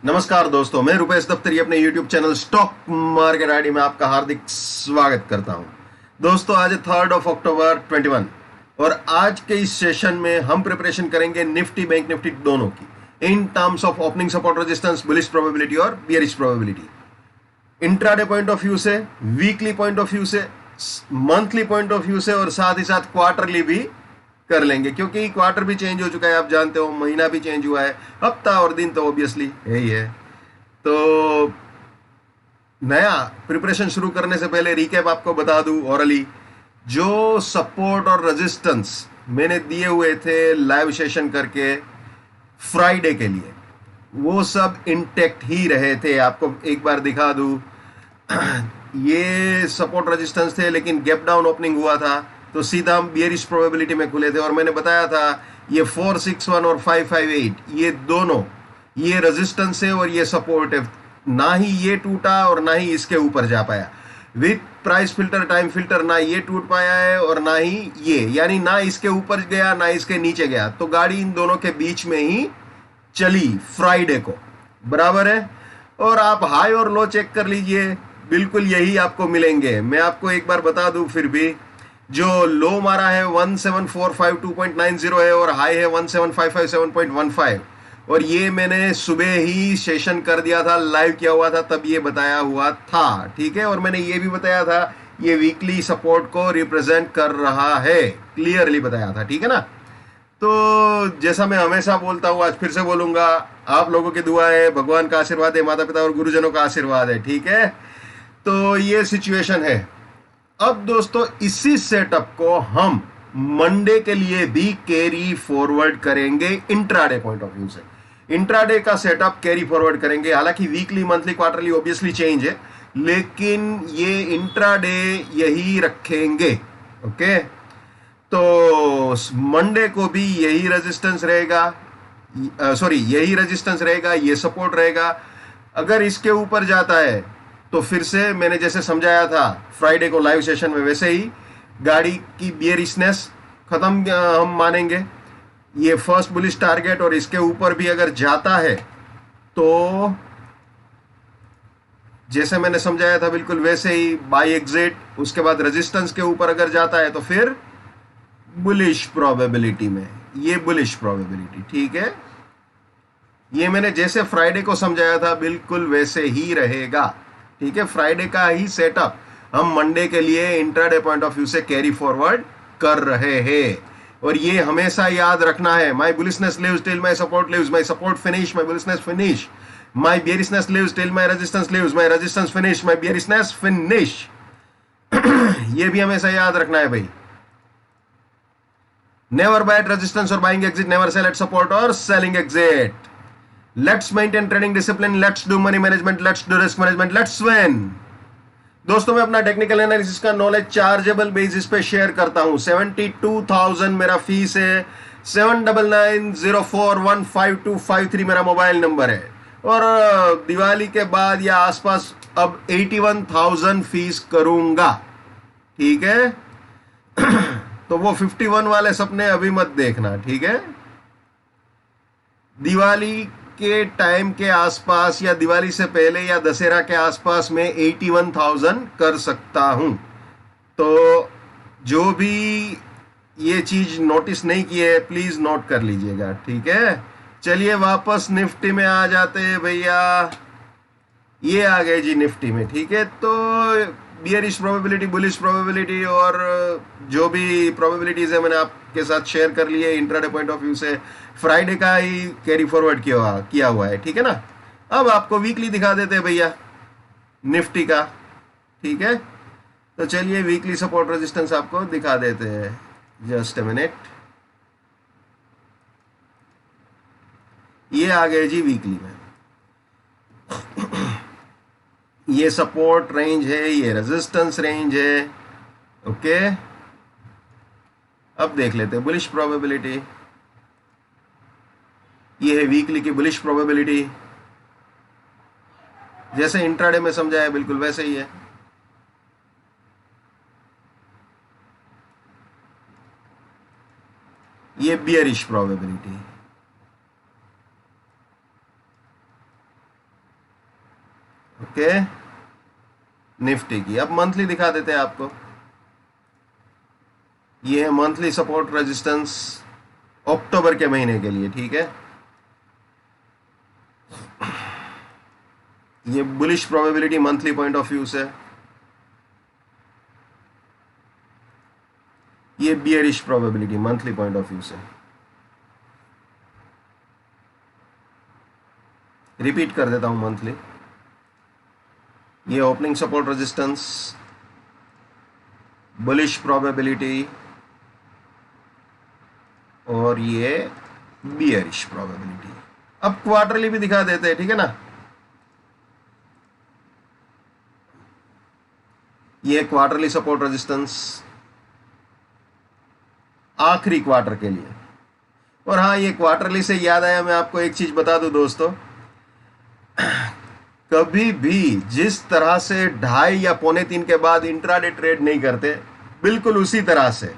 नमस्कार दोस्तों, मैं रुपेश दफ्तरी अपने YouTube channel stock market ID में आपका हार्दिक स्वागत करता हूं। दोस्तों, आज है 3 अक्टूबर 21 और आज के इस सेशन में हम प्रिपरेशन करेंगे निफ्टी बैंक निफ्टी दोनों की in terms of opening support resistance, bullish probability और bearish probability, intraday point of view से, वीकली पॉइंट ऑफ व्यू से, मंथली पॉइंट ऑफ व्यू से और साथ ही साथ क्वार्टरली भी कर लेंगे, क्योंकि क्वार्टर भी चेंज हो चुका है, आप जानते हो, महीना भी चेंज हुआ है, हफ्ता और दिन तो ऑब्वियसली यही है। तो नया प्रिपरेशन शुरू करने से पहले रिकैप आपको बता दूं ओरली, जो सपोर्ट और रेजिस्टेंस मैंने दिए हुए थे लाइव सेशन करके फ्राइडे के लिए, वो सब इंटेक्ट ही रहे थे। आपको एक बार दिखा दूं, ये सपोर्ट रेजिस्टेंस थे, लेकिन गैप डाउन ओपनिंग हुआ था तो सीधा हम बियरिश प्रोबेबिलिटी में खुले थे और मैंने बताया था ये 461 और 558 ये दोनों, ये रेजिस्टेंस है और ये सपोर्ट है। ना ही ये टूटा और ना ही इसके ऊपर जा पाया। With price filter, time filter, ना ये टूट पाया है और ना ही ये, यानी ना इसके ऊपर गया ना इसके नीचे गया, तो गाड़ी इन दोनों के बीच में ही चली फ्राइडे को, बराबर है। और आप हाई और लो चेक कर लीजिए, बिल्कुल यही आपको मिलेंगे। मैं आपको एक बार बता दूं, फिर भी जो लो मारा है 17452.90 है और हाई है 17557.15, और ये मैंने सुबह ही सेशन कर दिया था, लाइव किया हुआ था, तब ये बताया हुआ था, ठीक है। और मैंने ये भी बताया था ये वीकली सपोर्ट को रिप्रेजेंट कर रहा है, क्लियरली बताया था, ठीक है ना। तो जैसा मैं हमेशा बोलता हूँ, आज फिर से बोलूंगा, आप लोगों की दुआ है, भगवान का आशीर्वाद है, माता पिता और गुरुजनों का आशीर्वाद है, ठीक है। तो ये सिचुएशन है। अब दोस्तों, इसी सेटअप को हम मंडे के लिए भी कैरी फॉरवर्ड करेंगे इंट्राडे पॉइंट ऑफ व्यू से। इंट्राडे का सेटअप कैरी फॉरवर्ड करेंगे, हालांकि weekly, monthly, quarterly obviously change है, लेकिन ये इंट्राडे यही रखेंगे, ओके। तो मंडे को भी यही रेजिस्टेंस रहेगा, सॉरी यही रेजिस्टेंस रहेगा, ये सपोर्ट रहेगा। अगर इसके ऊपर जाता है तो फिर से मैंने जैसे समझाया था फ्राइडे को लाइव सेशन में, वैसे ही गाड़ी की बियरिशनेस खत्म हम मानेंगे। ये फर्स्ट बुलिश टारगेट और इसके ऊपर भी अगर जाता है तो जैसे मैंने समझाया था बिल्कुल वैसे ही बाय एग्जिट, उसके बाद रेजिस्टेंस के ऊपर अगर जाता है तो फिर बुलिश प्रोबेबिलिटी में, ये बुलिश प्रोबेबिलिटी, ठीक है। ये मैंने जैसे फ्राइडे को समझाया था बिल्कुल वैसे ही रहेगा, ठीक है। फ्राइडे का ही सेटअप हम मंडे के लिए इंट्राडे पॉइंट ऑफ व्यू से कैरी फॉरवर्ड कर रहे हैं, और ये हमेशा याद रखना है। My bullishness lives till my support lives, my support finish, my bullishness finish, my bearishness lives till my resistance lives, my resistance finish, my bearishness finish. ये भी हमेशा याद रखना है भाई। नेवर बाय एट रेजिस्टेंस और buying exit, never sell at support और selling exit. Let's maintain trading discipline, let's do money management, let's do risk management, let's win. दोस्तों, मैं अपना टेक्निकल एनालिसिस का नॉलेज चार्जेबल बेसिस पे share करता हूं। 72,000 मेरा फीस है, 7990415253 मेरा मोबाइल नंबर है, और दिवाली के बाद या आसपास अब 81,000 फीस करूंगा, ठीक है। तो वो 51 वाले सपने अभी मत देखना, ठीक है। दिवाली के टाइम के आसपास या दिवाली से पहले या दशहरा के आसपास में 81,000 कर सकता हूं। तो जो भी ये चीज नोटिस नहीं की है प्लीज नोट कर लीजिएगा, ठीक है। चलिए वापस निफ्टी में आ जाते हैं भैया। ये आ गए जी निफ्टी में, ठीक है। तो बियरिश प्रोबेबिलिटी, बुलिश प्रोबेबिलिटी और जो भी प्रोबेबिलिटीज है मैंने आपके साथ शेयर कर लिए इंट्राडे पॉइंट ऑफ व्यू से। फ्राइडे का ही कैरी फॉरवर्ड किया हुआ है, ठीक है ना। अब आपको वीकली दिखा देते हैं भैया निफ्टी का, ठीक है। तो चलिए वीकली सपोर्ट रेजिस्टेंस आपको दिखा देते हैं, जस्ट अ मिनट। ये आ गए जी वीकली में। ये सपोर्ट रेंज है, ये रेजिस्टेंस रेंज है, ओके। अब देख लेते हैं बुलिश प्रोबेबिलिटी। ये है वीकली की बुलिश प्रोबेबिलिटी, जैसे इंट्राडे में समझाया बिल्कुल वैसे ही है। ये बियरिश प्रोबेबिलिटी, ओके, निफ्टी की। अब मंथली दिखा देते हैं आपको। ये है मंथली सपोर्ट रेजिस्टेंस अक्टूबर के महीने के लिए, ठीक है। ये bullish probability monthly point of view से, ये bearish probability monthly point of view से। रिपीट कर देता हूं मंथली। ये opening support resistance, bullish probability, और ये बियरिश प्रोबेबिलिटी। अब क्वार्टरली भी दिखा देते हैं, ठीक है ना। ये क्वार्टरली सपोर्ट रेजिस्टेंस आखिरी क्वार्टर के लिए। और हाँ, ये क्वार्टरली से याद आया, मैं आपको एक चीज बता दूं दोस्तों, कभी भी जिस तरह से 2:30 या 2:45 के बाद इंट्राडे ट्रेड नहीं करते, बिल्कुल उसी तरह से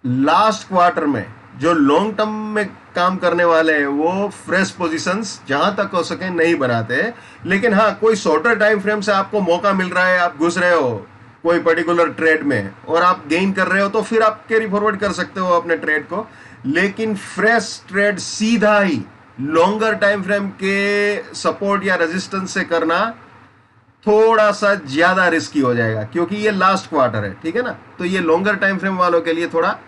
लास्ट क्वार्टर में जो लॉन्ग टर्म में काम करने वाले हैं वो फ्रेश पोजीशंस जहां तक हो सके नहीं बनाते। लेकिन हाँ, कोई शॉर्टर टाइम फ्रेम से आपको मौका मिल रहा है, आप घुस रहे हो कोई पर्टिकुलर ट्रेड में और आप गेन कर रहे हो, तो फिर आप कैरी फॉरवर्ड कर सकते हो अपने ट्रेड को। लेकिन फ्रेश ट्रेड सीधा ही लॉन्गर टाइम फ्रेम के सपोर्ट या रेजिस्टेंस से करना थोड़ा सा ज्यादा रिस्की हो जाएगा, क्योंकि ये लास्ट क्वार्टर है, ठीक है ना। तो ये लॉन्गर टाइम फ्रेम वालों के लिए थोड़ा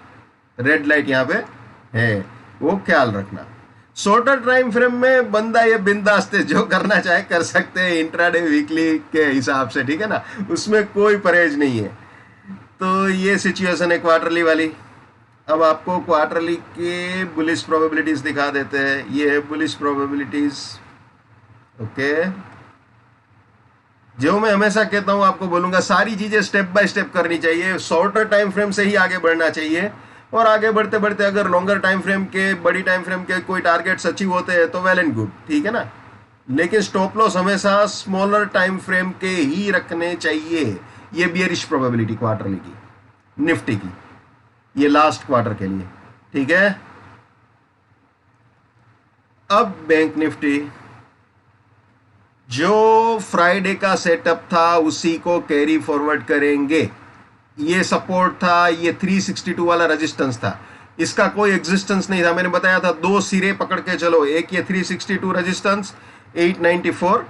रेड लाइट यहां पे है, वो ख्याल रखना। शॉर्टर टाइम फ्रेम में बंदा ये बिंदास है, जो करना चाहे कर सकते हैं इंट्राडे वीकली के हिसाब से, ठीक है ना, उसमें कोई परहेज नहीं है। तो ये सिचुएशन है क्वार्टरली वाली। अब आपको क्वार्टरली के बुलिश प्रोबेबिलिटीज दिखा देते हैं। ये है बुलिश प्रोबेबिलिटीज, ओके। जो मैं हमेशा कहता हूं, आपको बोलूंगा, सारी चीजें स्टेप बाय स्टेप करनी चाहिए। शॉर्टर टाइम फ्रेम से ही आगे बढ़ना चाहिए, और आगे बढ़ते बढ़ते अगर लॉन्गर टाइम फ्रेम के, बड़ी टाइम फ्रेम के कोई टारगेट्स अचीव होते हैं तो वेल एंड गुड, ठीक है ना। लेकिन स्टॉप लॉस हमेशा स्मॉलर टाइम फ्रेम के ही रखने चाहिए। ये बियरिश प्रोबेबिलिटी क्वार्टरली की, निफ्टी की, ये लास्ट क्वार्टर के लिए, ठीक है। अब बैंक निफ्टी, जो फ्राइडे का सेटअप था उसी को कैरी फॉरवर्ड करेंगे। ये सपोर्ट था, ये 362 वाला रेजिस्टेंस था, इसका कोई एग्जिस्टेंस नहीं था। मैंने बताया था 2 सिरे पकड़ के चलो, एक ये 362 रेजिस्टेंस, 894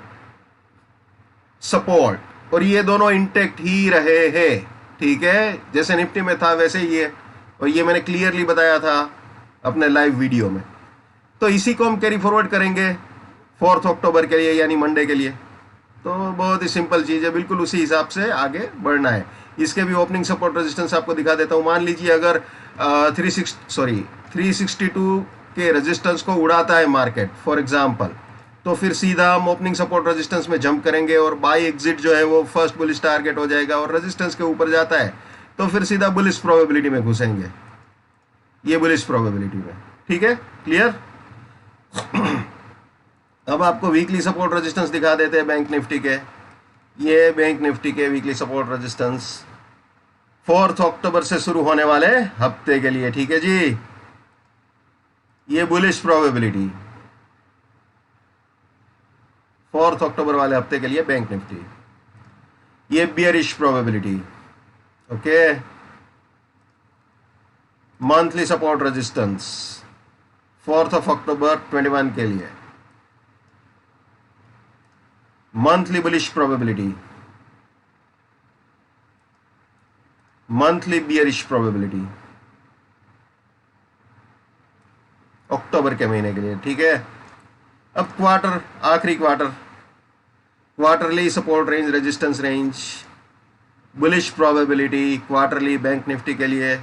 सपोर्ट, और ये दोनों इंटेक्ट ही रहे हैं, ठीक है। जैसे निफ्टी में था वैसे ही है, और ये मैंने क्लियरली बताया था अपने लाइव वीडियो में। तो इसी को हम कैरी फॉरवर्ड करेंगे 4 अक्टूबर के लिए, यानी मंडे के लिए। तो बहुत ही सिंपल चीज़ है, बिल्कुल उसी हिसाब से आगे बढ़ना है। इसके भी ओपनिंग सपोर्ट रेजिस्टेंस आपको दिखा देता हूँ। मान लीजिए अगर 362 के रेजिस्टेंस को उड़ाता है मार्केट फॉर एग्जांपल, तो फिर सीधा हम ओपनिंग सपोर्ट रेजिस्टेंस में जंप करेंगे, और बाय एग्जिट जो है वो फर्स्ट बुलिश टारगेट हो जाएगा, और रेजिस्टेंस के ऊपर जाता है तो फिर सीधा बुलिश प्रोबेबिलिटी में घुसेंगे, ये बुलिश प्रोबेबिलिटी में, ठीक है, क्लियर। अब आपको वीकली सपोर्ट रेजिस्टेंस दिखा देते हैं बैंक निफ्टी के। ये बैंक निफ्टी के वीकली सपोर्ट रेजिस्टेंस 4 अक्टूबर से शुरू होने वाले हफ्ते के लिए, ठीक है जी। ये बुलिश प्रोबेबिलिटी 4 अक्टूबर वाले हफ्ते के लिए बैंक निफ्टी। ये bearish probability, okay. Monthly support resistance 4 अक्टूबर 21 के लिए। Monthly bullish probability, monthly bearish probability अक्टूबर के महीने के लिए, ठीक है। अब क्वार्टर, आखिरी quarter, quarterly support range, resistance range, bullish probability quarterly bank Nifty के लिए,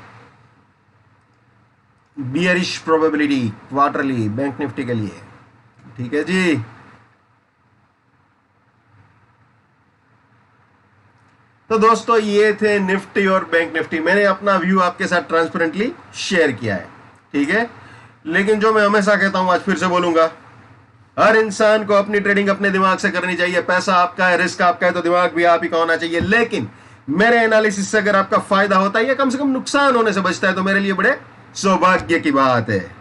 bearish probability quarterly bank Nifty के लिए, ठीक है जी। तो दोस्तों ये थे निफ्टी और बैंक निफ्टी। मैंने अपना व्यू आपके साथ ट्रांसपेरेंटली शेयर किया है, ठीक है। लेकिन जो मैं हमेशा कहता हूं, आज फिर से बोलूंगा, हर इंसान को अपनी ट्रेडिंग अपने दिमाग से करनी चाहिए। पैसा आपका है, रिस्क आपका है, तो दिमाग भी आप ही का होना चाहिए। लेकिन मेरे एनालिसिस से अगर आपका फायदा होता है या कम से कम नुकसान होने से बचता है, तो मेरे लिए बड़े सौभाग्य की बात है।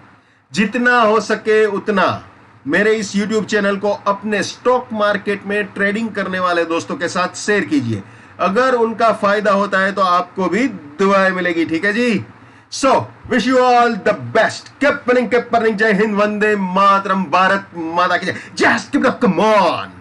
जितना हो सके उतना मेरे इस YouTube चैनल को अपने स्टॉक मार्केट में ट्रेडिंग करने वाले दोस्तों के साथ शेयर कीजिए। अगर उनका फायदा होता है तो आपको भी दुआएं मिलेगी, ठीक है जी। So wish you all the best, keep winning, keep earning. जय हिंद, वंदे मातरम, भारत माता की जय, just keep it up, come on.